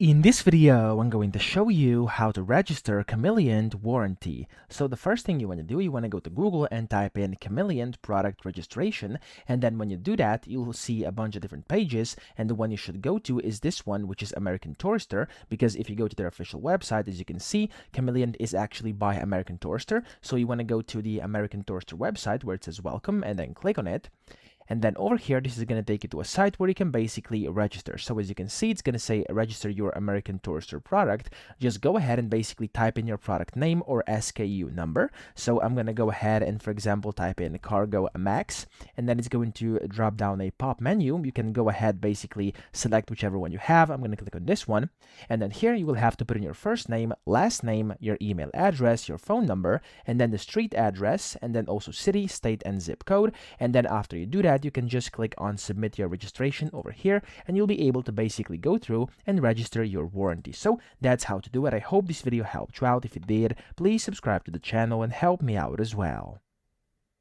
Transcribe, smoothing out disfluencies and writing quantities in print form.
In this video, I'm going to show you how to register Kamiliant warranty. So the first thing you want to do, you want to go to Google and type in Kamiliant product registration. And then when you do that, you'll see a bunch of different pages. And the one you should go to is this one, which is American Tourister. Because if you go to their official website, as you can see, Kamiliant is actually by American Tourister. So you want to go to the American Tourister website where it says welcome and then click on it. And then over here, this is going to take you to a site where you can basically register. So as you can see, it's going to say register your American Tourister product. Just go ahead and basically type in your product name or SKU number. So I'm going to go ahead and, for example, type in Cargo Max, and then it's going to drop down a pop menu. You can go ahead, basically select whichever one you have. I'm going to click on this one. And then here you will have to put in your first name, last name, your email address, your phone number, and then the street address, and then also city, state, and zip code. And then after you do that, you can just click on submit your registration over here, and you'll be able to basically go through and register your warranty. So that's how to do it. I hope this video helped you out. If it did, please subscribe to the channel and help me out as well.